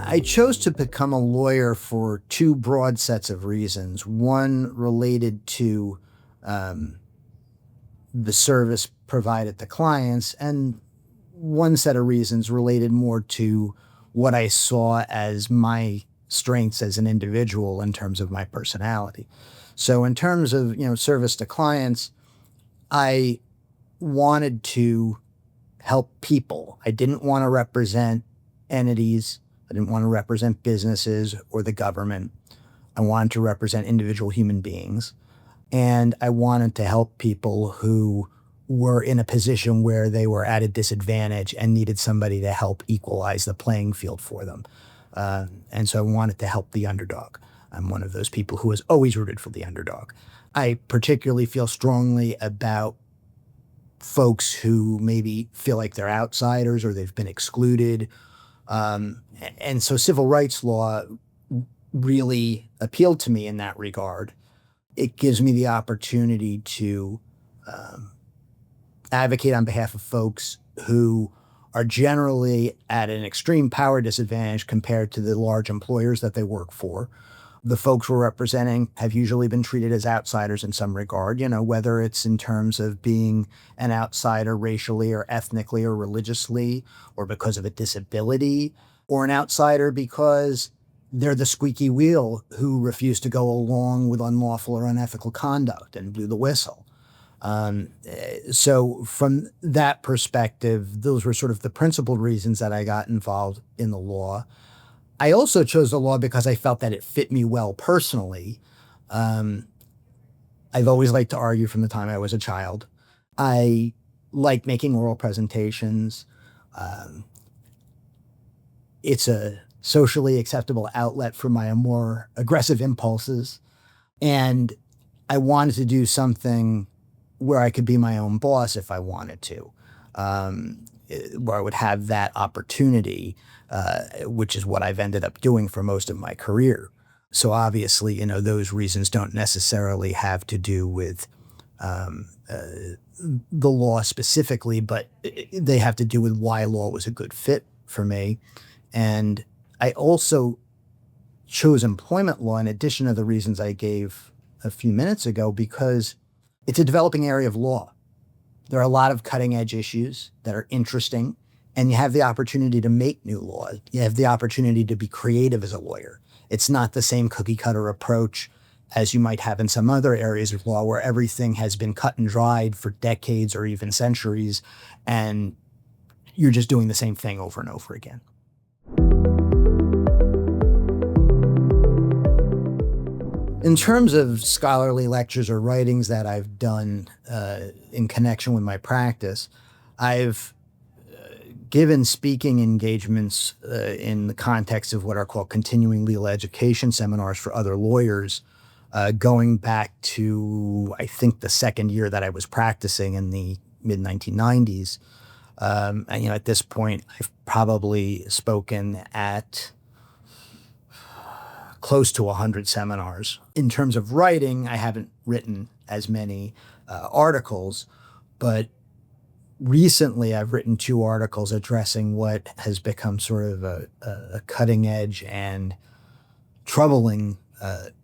I chose to become a lawyer for two broad sets of reasons. One related to um, the service provided to clients, and one set of reasons related more to what I saw as my strengths as an individual in terms of my personality. So in terms of, service to clients, I wanted to help people. I didn't want to represent entities. I didn't want to represent businesses or the government. I wanted to represent individual human beings. And I wanted to help people who were in a position where they were at a disadvantage and needed somebody to help equalize the playing field for them. And so I wanted to help the underdog. I'm one of those people who has always rooted for the underdog. I particularly feel strongly about folks who maybe feel like they're outsiders or they've been excluded. And so civil rights law really appealed to me in that regard. It gives me the opportunity to advocate on behalf of folks who are generally at an extreme power disadvantage compared to the large employers that they work for. The folks we're representing have usually been treated as outsiders in some regard, whether it's in terms of being an outsider racially or ethnically or religiously, or because of a disability, or an outsider because they're the squeaky wheel who refused to go along with unlawful or unethical conduct and blew the whistle. So from that perspective, those were sort of the principal reasons that I got involved in the law. I also chose the law because I felt that it fit me well personally. I've always liked to argue from the time I was a child. I like making oral presentations. It's a socially acceptable outlet for my more aggressive impulses. And I wanted to do something where I could be my own boss if I wanted to, where I would have that opportunity, which is what I've ended up doing for most of my career. So obviously, those reasons don't necessarily have to do with the law specifically, but they have to do with why law was a good fit for me. And I also chose employment law in addition to the reasons I gave a few minutes ago, because it's a developing area of law. There are a lot of cutting edge issues that are interesting, and you have the opportunity to make new law. You have the opportunity to be creative as a lawyer. It's not the same cookie cutter approach as you might have in some other areas of law where everything has been cut and dried for decades or even centuries, and you're just doing the same thing over and over again. In terms of scholarly lectures or writings that I've done in connection with my practice, I've given speaking engagements in the context of what are called continuing legal education seminars for other lawyers, going back to, I think, the second year that I was practicing in the mid-1990s. And, at this point, I've probably spoken at close to 100 seminars. In terms of writing, I haven't written as many articles, but recently I've written 2 articles addressing what has become sort of a cutting edge and troubling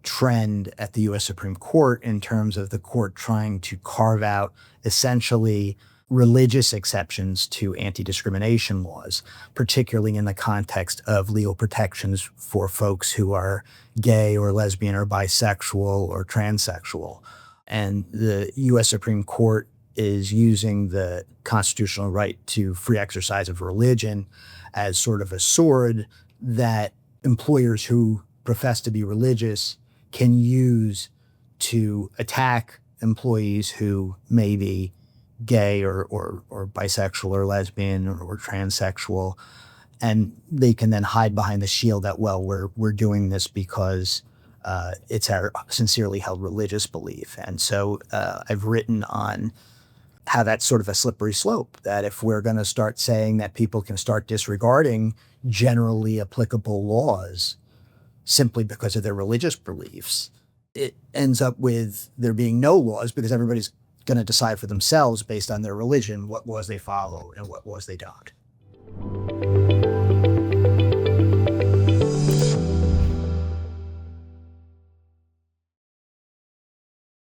trend at the U.S. Supreme Court in terms of the court trying to carve out essentially religious exceptions to anti-discrimination laws, particularly in the context of legal protections for folks who are gay or lesbian or bisexual or transsexual. And the U.S. Supreme Court is using the constitutional right to free exercise of religion as sort of a sword that employers who profess to be religious can use to attack employees who may be gay or bisexual or lesbian or transsexual, and they can then hide behind the shield that, well, we're doing this because it's our sincerely held religious belief. And so I've written on how that's sort of a slippery slope, that if we're going to start saying that people can start disregarding generally applicable laws simply because of their religious beliefs, it ends up with there being no laws because everybody's going to decide for themselves based on their religion what laws they follow and what laws they don't.